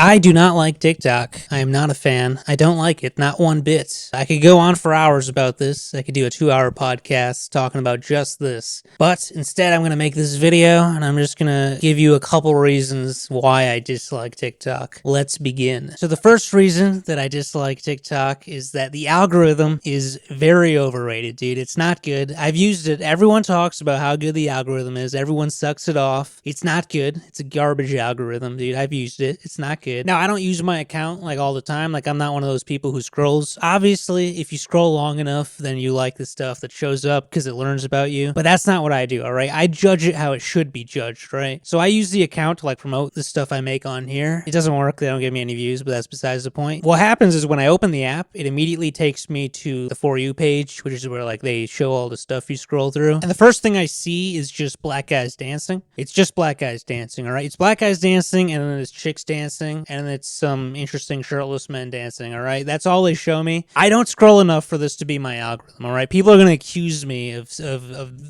I do not like TikTok. I am not a fan. I don't like it, not one bit. I could go on for hours about this. I could do a 2-hour podcast talking about just this. But instead, I'm going to make this video, and I'm just going to give you a couple reasons why I dislike TikTok. Let's begin. So the first reason that I dislike TikTok is that the algorithm is very overrated, dude. It's not good. I've used it. Everyone talks about how good the algorithm is. Everyone sucks it off. It's not good. It's a garbage algorithm, dude. I've used it. It's not good. Now, I don't use my account like all the time. Like, I'm not one of those people who scrolls. Obviously, if you scroll long enough, then you like the stuff that shows up because it learns about you. But that's not what I do, all right? I judge it how it should be judged, right? So I use the account to like promote the stuff I make on here. It doesn't work. They don't give me any views, but that's besides the point. What happens is when I open the app, it immediately takes me to the For You page, which is where like they show all the stuff you scroll through. And the first thing I see is just black guys dancing. It's just black guys dancing, all right? It's black guys dancing, and then it's chicks dancing, and then it's some interesting shirtless men dancing, all right? That's all they show me. I don't scroll enough for this to be my algorithm, all right? People are going to accuse me of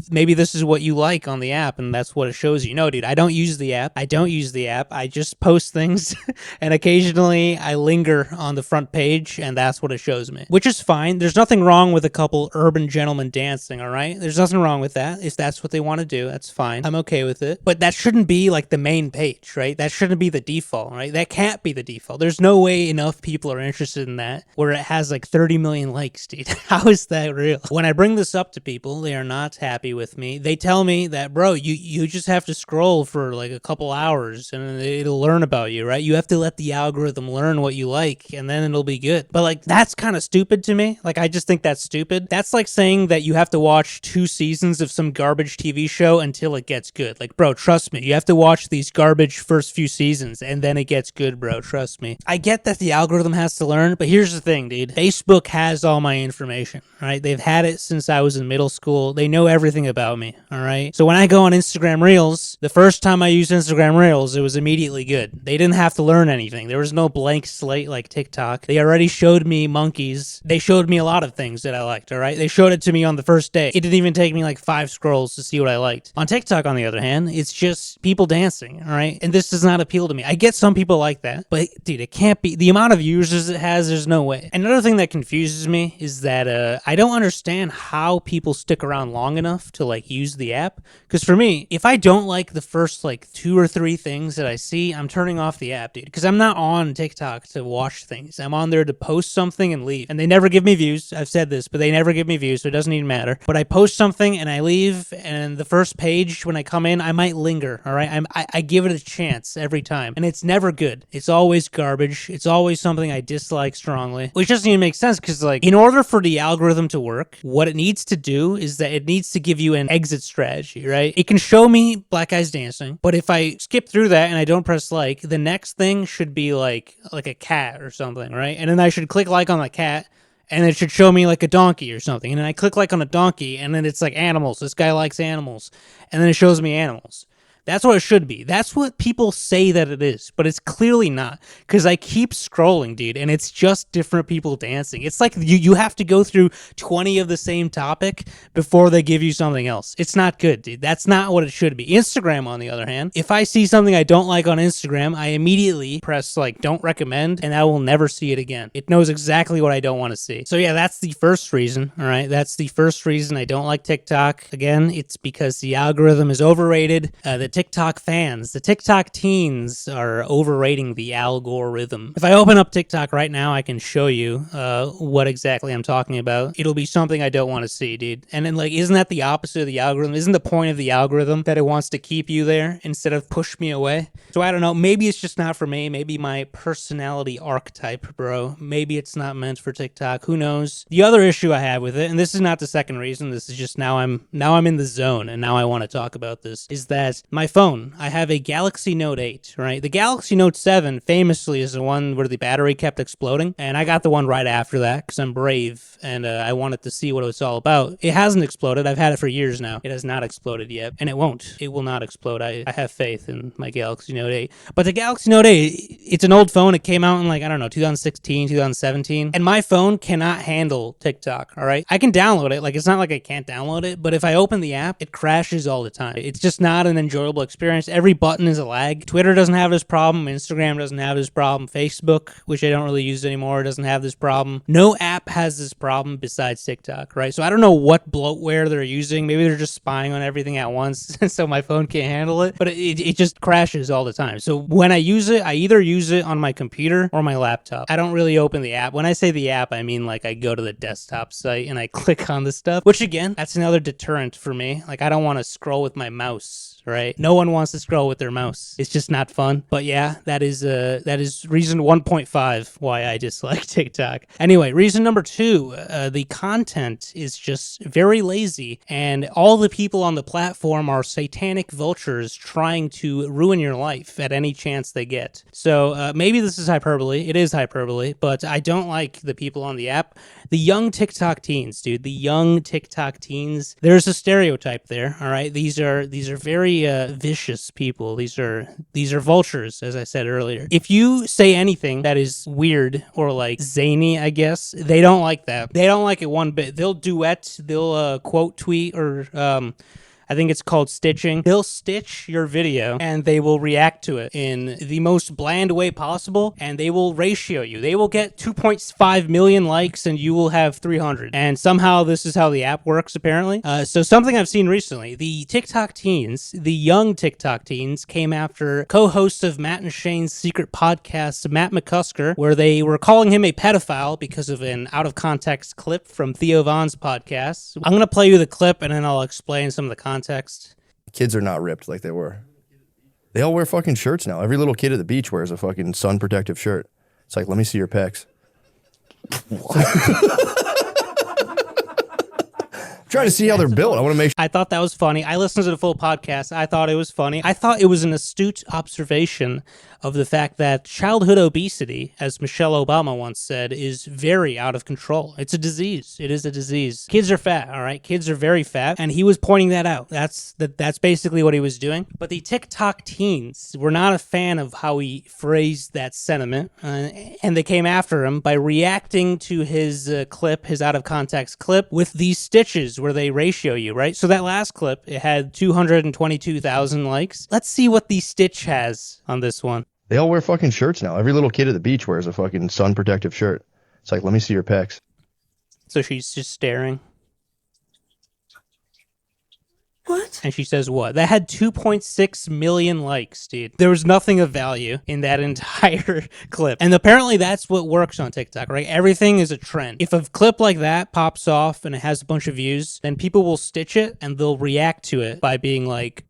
maybe this is what you like on the app, and that's what it shows you. No, dude, I don't use the app. I don't use the app. I just post things, and occasionally I linger on the front page, and that's what it shows me, which is fine. There's nothing wrong with a couple urban gentlemen dancing, all right? There's nothing wrong with that. If that's what they want to do, that's fine. I'm okay with it. But that shouldn't be like the main page, right? That shouldn't be the default, right? That can't be the default. There's no way enough people are interested in that where it has like 30 million likes, dude. How is that real? When I bring this up to people, they are not happy with me. They tell me that, bro, you just have to scroll for like a couple hours and it'll learn about you, right? You have to let the algorithm learn what you like and then it'll be good. But like, that's kind of stupid to me. Like, I just think that's stupid. That's like saying that you have to watch 2 seasons of some garbage TV show until it gets good. Like, bro, trust me, you have to watch these garbage first few seasons and then it gets good, bro. Trust me. I get that the algorithm has to learn, but here's the thing, dude. Facebook has all my information, right? They've had it since I was in middle school. They know everything about me, all right? So when I go on Instagram Reels, the first time I used Instagram Reels, it was immediately good. They didn't have to learn anything. There was no blank slate like TikTok. They already showed me monkeys. They showed me a lot of things that I liked, all right? They showed it to me on the first day. It didn't even take me like 5 scrolls to see what I liked. On TikTok, on the other hand, it's just people dancing, all right? And this does not appeal to me. I get some people like that, but dude, it can't be. The amount of users it has, there's no way. Another thing that confuses me is that I don't understand how people stick around long enough to like use the app. Because for me, if I don't like the first like 2 or 3 things that I see, I'm turning off the app, dude. Because I'm not on TikTok to watch things. I'm on there to post something and leave. And they never give me views. I've said this, but they never give me views, so it doesn't even matter. But I post something and I leave, and the first page when I come in, I might linger, all right? I give it a chance every time, and it's never good. It's always garbage. It's always something I dislike strongly, which doesn't even make sense because, like, in order for the algorithm to work, what it needs to do is that it needs to give you an exit strategy, right? It can show me black guys dancing, but if I skip through that and I don't press like, the next thing should be like a cat or something, right? And then I should click like on the cat, and it should show me like a donkey or something. And then I click like on a donkey, and then it's like animals. This guy likes animals. And then it shows me animals. That's what it should be. That's what people say that it is, but it's clearly not, because I keep scrolling, dude, and it's just different people dancing. It's like you have to go through 20 of the same topic before they give you something else. It's not good, dude. That's not what it should be. Instagram, on the other hand, if I see something I don't like on Instagram, I immediately press like don't recommend, and I will never see it again. It knows exactly what I don't want to see. So yeah, that's the first reason, all right? That's the first reason I don't like TikTok. Again, it's because the algorithm is overrated. The TikTok fans, the TikTok teens are overrating the algorithm. If I open up TikTok right now, I can show you what exactly I'm talking about. It'll be something I don't want to see, dude. And then, like, isn't that the opposite of the algorithm? Isn't the point of the algorithm that it wants to keep you there instead of push me away? So I don't know. Maybe it's just not for me. Maybe my personality archetype, bro. Maybe it's not meant for TikTok. Who knows? The other issue I have with it, and this is not the second reason, this is just now I'm in the zone, and now I want to talk about this, is that my phone, I have a Galaxy Note 8, right? The Galaxy Note 7 famously is the one where the battery kept exploding, and I got the one right after that because I'm brave and I wanted to see what it was all about. It hasn't exploded. I've had it for years now. It has not exploded yet, and it won't. It will not explode. I have faith in my Galaxy Note 8. But the Galaxy Note 8, it's an old phone. It came out in like, I don't know, 2016, 2017, and my phone cannot handle TikTok, all right? I can download it. Like, it's not like I can't download it, but if I open the app, it crashes all the time. It's just not an enjoyable enjoyable experience. Every button is a lag. Twitter doesn't have this problem. Instagram doesn't have this problem. Facebook, which I don't really use anymore, doesn't have this problem. No app has this problem besides TikTok, right? So I don't know what bloatware they're using. Maybe they're just spying on everything at once so my phone can't handle it. But it just crashes all the time. So when I use it, I either use it on my computer or my laptop. I don't really open the app. When I say the app, I mean like I go to the desktop site and I click on the stuff, which again, that's another deterrent for me. Like I don't want to scroll with my mouse, right? No one wants to scroll with their mouse. It's just not fun. But yeah, that is reason 1.5 why I dislike TikTok. Anyway, reason number 2, the content is just very lazy, and all the people on the platform are satanic vultures trying to ruin your life at any chance they get. So maybe this is hyperbole. It is hyperbole, but I don't like the people on the app. The young TikTok teens, dude. The young TikTok teens. There's a stereotype there. All right, these are very vicious people. These are vultures, as I said earlier. If you say anything that is weird or like zany, I guess they don't like that. They don't like it one bit. They'll duet. They'll quote tweet or I think it's called stitching. They'll stitch your video and they will react to it in the most bland way possible, and they will ratio you. They will get 2.5 million likes and you will have 300. And somehow this is how the app works, apparently. So something I've seen recently, the TikTok teens, the young TikTok teens, came after co-host of Matt and Shane's secret podcast, Matt McCusker, where they were calling him a pedophile because of an out-of-context clip from Theo Von's podcast. I'm going to play you the clip and then I'll explain some of the context. Kids are not ripped like they were. They all wear fucking shirts now. Every little kid at the beach wears a fucking sun protective shirt. It's like, let me see your pecs. Trying to see how they're built. I want to make sure. I thought that was funny. I listened to the full podcast. I thought it was funny. I thought it was an astute observation of the fact that childhood obesity, as Michelle Obama once said, is very out of control. It's a disease. It is a disease. Kids are fat, all right? Kids are very fat, and he was pointing that out. That's basically what he was doing. But the TikTok teens were not a fan of how he phrased that sentiment, and they came after him by reacting to his clip, his out-of-context clip, with these stitches where they ratio you, right? So that last clip, it had 222,000 likes. Let's see what the stitch has on this one. They all wear fucking shirts now. Every little kid at the beach wears a fucking sun protective shirt. It's like, let me see your pecs. So she's just staring. What? And she says what? That had 2.6 million likes, dude. There was nothing of value in that entire clip. And apparently that's what works on TikTok, right? Everything is a trend. If a clip like that pops off and it has a bunch of views, then people will stitch it and they'll react to it by being like,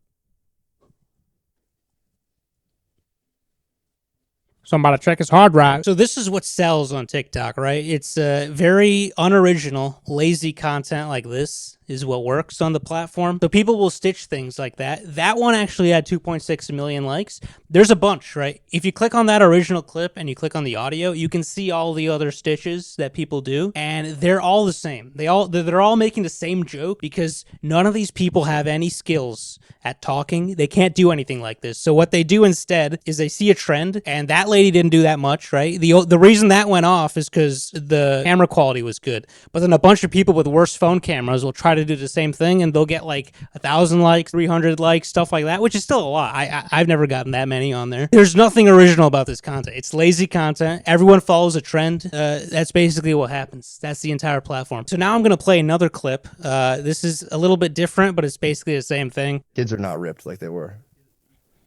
somebody check his hard drive. So this is what sells on TikTok, right? It's very unoriginal, lazy content like this is what works on the platform. So people will stitch things like that. That one actually had 2.6 million likes. There's a bunch, right? If you click on that original clip and you click on the audio, you can see all the other stitches that people do, and they're all the same. They're all making the same joke because none of these people have any skills at talking. They can't do anything like this. So what they do instead is they see a trend, and that lady didn't do that much, right? The reason that went off is because the camera quality was good. But then a bunch of people with worse phone cameras will try to do the same thing, and they'll get like 1,000 likes, 300 likes, stuff like that, which is still a lot. I've never gotten that many on there. There's nothing original about this content. It's lazy content. Everyone follows a trend. That's basically what happens. That's the entire platform. So now I'm going to play another clip. This is a little bit different, but it's basically the same thing. Kids are not ripped like they were.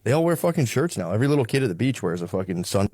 They all wear fucking shirts now. Every little kid at the beach wears a fucking sun.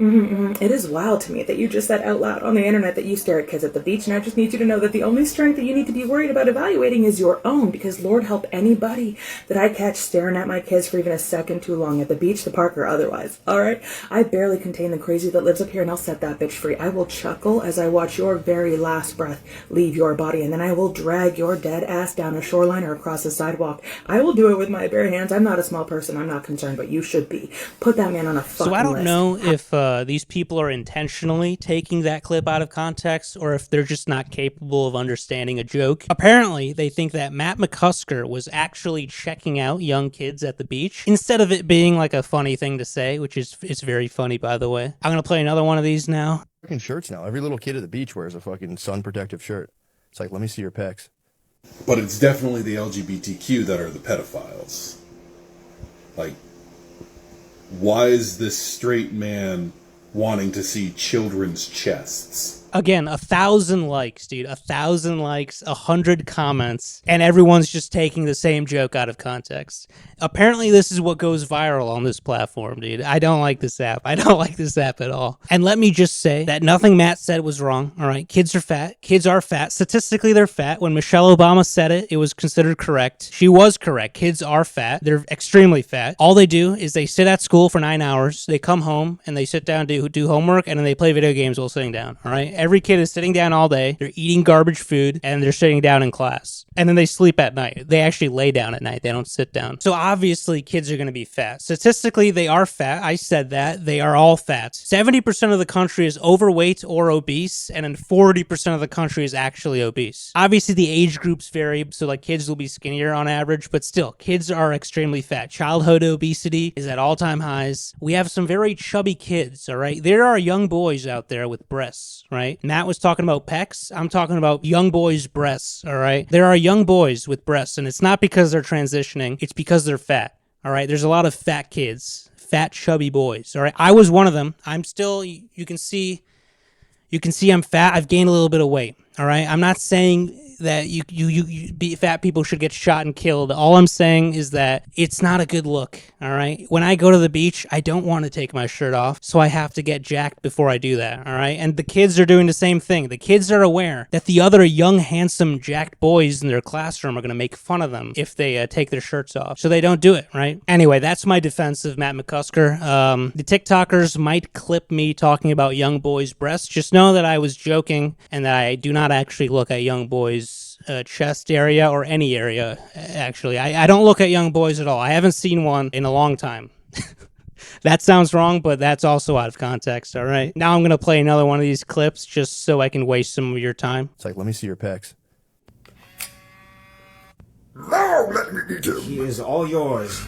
It is wild to me that you just said out loud on the internet that you stare at kids at the beach, and I just need you to know that the only strength that you need to be worried about evaluating is your own, because Lord help anybody that I catch staring at my kids for even a second too long at the beach, the park, or otherwise. All right? I barely contain the crazy that lives up here, and I'll set that bitch free. I will chuckle as I watch your very last breath leave your body, and then I will drag your dead ass down a shoreline or across a sidewalk. I will do it with my bare hands. I'm not a small person. I'm not concerned, but you should be. Put that man on a fucking list. So I don't know if these people are intentionally taking that clip out of context or if they're just not capable of understanding a joke. Apparently, they think that Matt McCusker was actually checking out young kids at the beach instead of it being like a funny thing to say, which is it's very funny, by the way. I'm going to play another one of these now. Fucking shirts now. Every little kid at the beach wears a fucking sun protective shirt. It's like, let me see your pecs. But it's definitely the LGBTQ that are the pedophiles. Like, why is this straight man wanting to see children's chests? Again, 1,000 likes, dude. 1,000 likes, 100 comments, and everyone's just taking the same joke out of context. Apparently, this is what goes viral on this platform, dude. I don't like this app. I don't like this app at all. And let me just say that nothing Matt said was wrong, all right? Kids are fat. Kids are fat. Statistically, they're fat. When Michelle Obama said it, it was considered correct. She was correct. Kids are fat. They're extremely fat. All they do is they sit at school for 9 hours. They come home, and they sit down to do homework, and then they play video games while sitting down, all right? Every kid is sitting down all day. They're eating garbage food, and they're sitting down in class. And then they sleep at night. They actually lay down at night. They don't sit down. So obviously, kids are going to be fat. Statistically, they are fat. I said that. They are all fat. 70% of the country is overweight or obese, and then 40% of the country is actually obese. Obviously, the age groups vary, so like kids will be skinnier on average, but still, kids are extremely fat. Childhood obesity is at all-time highs. We have some very chubby kids, all right? There are young boys out there with breasts, right? Matt was talking about pecs. I'm talking about young boys' breasts, all right? There are young boys with breasts, and it's not because they're transitioning. It's because they're fat, all right? There's a lot of fat kids, fat, chubby boys, all right? I was one of them. I'm still, you can see I'm fat. I've gained a little bit of weight, all right? I'm not saying that fat people should get shot and killed. All I'm saying is that it's not a good look, all right? When I go to the beach, I don't want to take my shirt off, so I have to get jacked before I do that, all right? And the kids are doing the same thing. The kids are aware that the other young, handsome, jacked boys in their classroom are going to make fun of them if they take their shirts off, so they don't do it, right? Anyway, that's my defense of Matt McCusker. The TikTokers might clip me talking about young boys' breasts. Just know that I was joking and that I do not actually look at young boys' chest area or any area, actually. I don't look at young boys at all. I haven't seen one in a long time. That sounds wrong, but that's also out of context, all right? Now I'm going to play another one of these clips just so I can waste some of your time. It's like, let me see your pecs. Now let me eat him. He is all yours.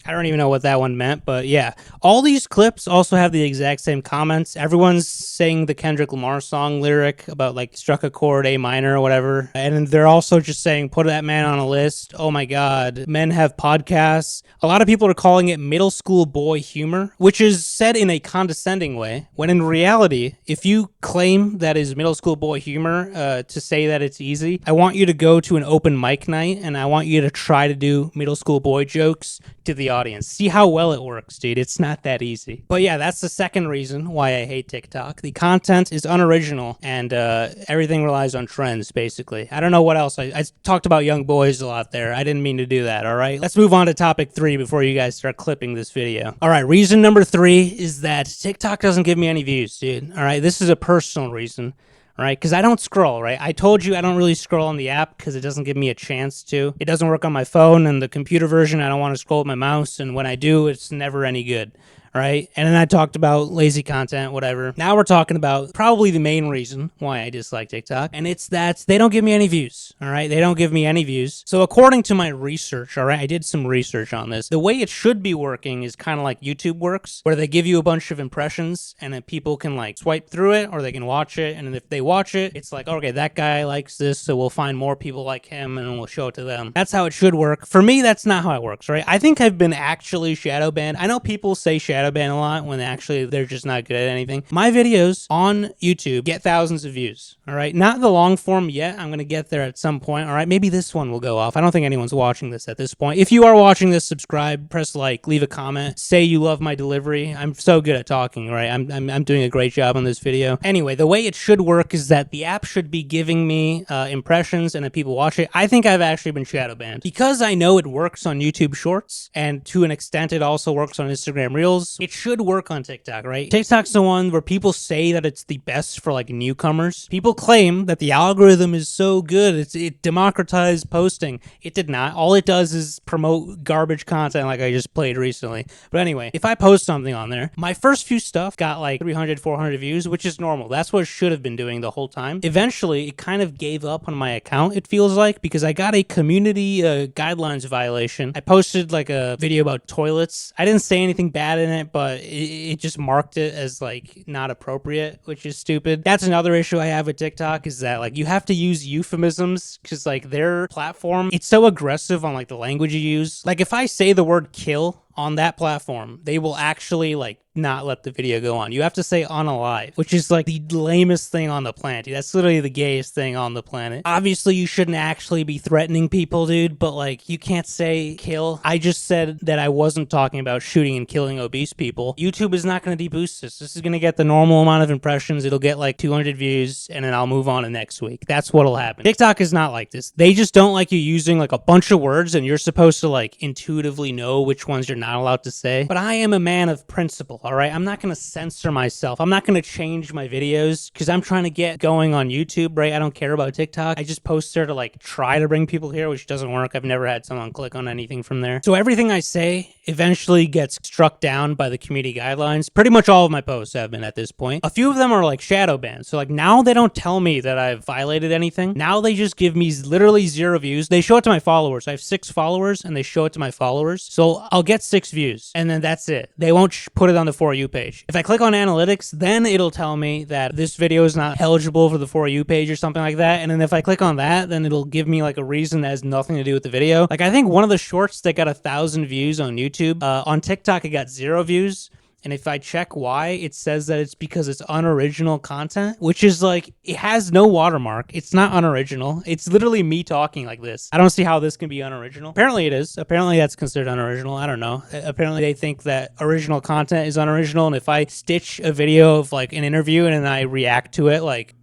I don't even know what that one meant, but yeah. All these clips also have the exact same comments. Everyone's saying the Kendrick Lamar song lyric about like struck a chord, A minor or whatever. And they're also just saying, put that man on a list. Oh my God. Men have podcasts. A lot of people are calling it middle school boy humor, which is said in a condescending way, when in reality, if you claim that is middle school boy humor to say that it's easy, I want you to go to an open mic night and I want you to try to do middle school boy jokes to the audience. See how well it works, dude. It's not that easy. But yeah, that's the second reason why I hate TikTok. The content is unoriginal and everything relies on trends, basically. I don't know what else. I talked about young boys a lot there. I didn't mean to do that, all right? Let's move on to topic 3 before you guys start clipping this video. All right, reason number 3 is that TikTok doesn't give me any views, dude. All right, this is a personal reason. All right, because I don't scroll, right? I told you I don't really scroll on the app because it doesn't give me a chance to. It doesn't work on my phone, and the computer version, I don't want to scroll with my mouse, and when I do, it's never any good. Right? And then I talked about lazy content, whatever. Now we're talking about probably the main reason why I dislike TikTok, and it's that they don't give me any views, all right? They don't give me any views. So according to my research, all right, I did some research on this. The way it should be working is kind of like YouTube works, where they give you a bunch of impressions, and then people can like swipe through it, or they can watch it, and if they watch it, it's like, okay, that guy likes this, so we'll find more people like him, and then we'll show it to them. That's how it should work. For me, that's not how it works, right? I think I've been actually shadow banned. I know people say shadow ban a lot when actually they're just not good at anything. My videos on YouTube get thousands of views, all right? Not the long form yet. I'm going to get there at some point, all right? Maybe this one will go off. I don't think anyone's watching this at this point. If you are watching this, subscribe, press like, leave a comment, say you love my delivery. I'm so good at talking, right? I'm doing a great job on this video. Anyway, the way it should work is that the app should be giving me impressions and that people watch it. I think I've actually been shadow banned because I know it works on YouTube Shorts, and to an extent it also works on Instagram Reels. It should work on TikTok, right? TikTok's the one where people say that it's the best for like newcomers. People claim that the algorithm is so good, it democratized posting. It did not. All it does is promote garbage content like I just played recently. But anyway, if I post something on there, my first few stuff got like 300, 400 views, which is normal. That's what it should have been doing the whole time. Eventually, it kind of gave up on my account, it feels like, because I got a community guidelines violation. I posted like a video about toilets. I didn't say anything bad in it. content, but it just marked it as like not appropriate, which is stupid. That's another issue I have with TikTok, is that like you have to use euphemisms because like their platform, it's so aggressive on like the language you use. Like if I say the word kill on that platform, they will actually like not let the video go on. You have to say unalive, which is like the lamest thing on the planet. That's literally the gayest thing on the planet. Obviously, you shouldn't actually be threatening people, dude, but like you can't say kill. I just said that I wasn't talking about shooting and killing obese people. YouTube is not going to deboost this. This is going to get the normal amount of impressions. It'll get like 200 views, and then I'll move on to next week. That's what'll happen. TikTok is not like this. They just don't like you using like a bunch of words, and you're supposed to like intuitively know which ones you're not allowed to say. But I am a man of principle, all right? I'm not going to censor myself. I'm not going to change my videos because I'm trying to get going on YouTube, right? I don't care about TikTok. I just post there to like try to bring people here, which doesn't work. I've never had someone click on anything from there. So everything I say eventually gets struck down by the community guidelines. Pretty much all of my posts have been at this point. A few of them are like shadow banned. So like now they don't tell me that I've violated anything. Now they just give me literally 0 views. They show it to my followers. I have 6 followers and they show it to my followers. So I'll get 6 views and then that's it. They won't put it on the For You page. If I click on analytics, then it'll tell me that this video is not eligible for the For You page or something like that. And then if I click on that, then it'll give me like a reason that has nothing to do with the video. Like I think one of the shorts that got 1,000 views on YouTube, on TikTok, it got 0 views. And if I check why, it says that it's because it's unoriginal content, which is like, it has no watermark. It's not unoriginal. It's literally me talking like this. I don't see how this can be unoriginal. Apparently it is. Apparently that's considered unoriginal. I don't know. Apparently they think that original content is unoriginal. And if I stitch a video of like an interview and then I react to it, like,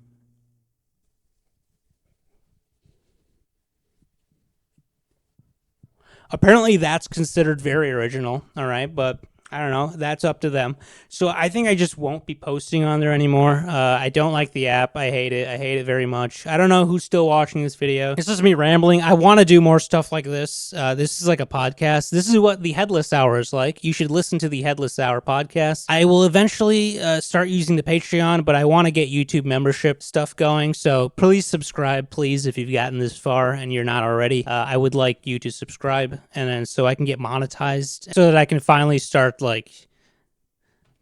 apparently that's considered very original. All right. But I don't know. That's up to them. So I think I just won't be posting on there anymore. I don't like the app. I hate it. I hate it very much. I don't know who's still watching this video. It's just me rambling. I want to do more stuff like this. This is like a podcast. This is what the Headless Hour is like. You should listen to the Headless Hour podcast. I will eventually start using the Patreon, but I want to get YouTube membership stuff going. So please subscribe, please, if you've gotten this far and you're not already. I would like you to subscribe, and then so I can get monetized, so that I can finally start like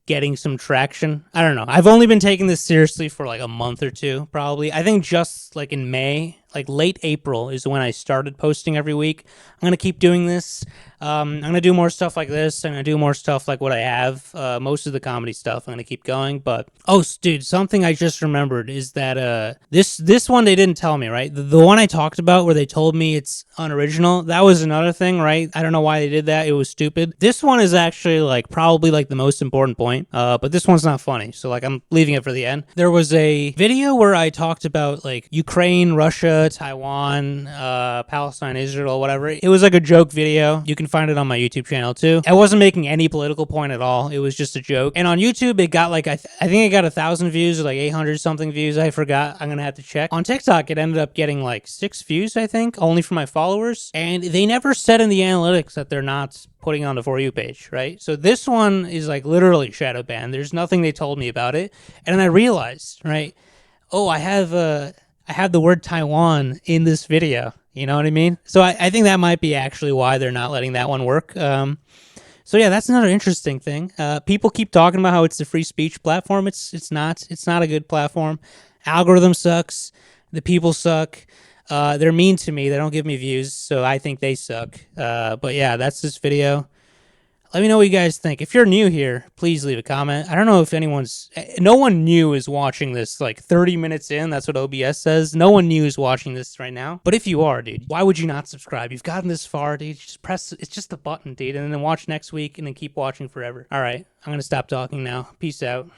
getting some traction. I don't know. I've only been taking this seriously for like a month or two, probably. I think just like in May, like late April is when I started posting every week. I'm going to keep doing this. I'm going to do more stuff like this. I'm going to do more stuff like what I have. Most of the comedy stuff I'm going to keep going. But, oh, dude, something I just remembered is that this one they didn't tell me, right? The one I talked about where they told me it's unoriginal, that was another thing, right? I don't know why they did that. It was stupid. This one is actually like probably like the most important point, but this one's not funny. So like I'm leaving it for the end. There was a video where I talked about like Ukraine, Russia, Taiwan, Palestine, Israel, whatever. It was like a joke video. You can find it on my YouTube channel too. I wasn't making any political point at all. It was just a joke. And on YouTube, it got like, I think it got 1,000 views or like 800 something views. I forgot. I'm going to have to check. On TikTok, it ended up getting like 6 views, I think, only for my followers. And they never said in the analytics that they're not putting on the For You page, right? So this one is like literally shadow banned. There's nothing they told me about it. And then I realized, right? Oh, I have the word Taiwan in this video. You know what I mean? So I think that might be actually why they're not letting that one work. So yeah, that's another interesting thing. People keep talking about how it's a free speech platform. It's not. It's not a good platform. Algorithm sucks. The people suck. They're mean to me. They don't give me views, so I think they suck. But yeah, that's this video. Let me know what you guys think. If you're new here, please leave a comment. I don't know if no one new is watching this like 30 minutes in. That's what OBS says. No one new is watching this right now. But if you are, dude, why would you not subscribe? You've gotten this far, dude. Just press, it's just the button, dude. And then watch next week and then keep watching forever. All right, I'm going to stop talking now. Peace out.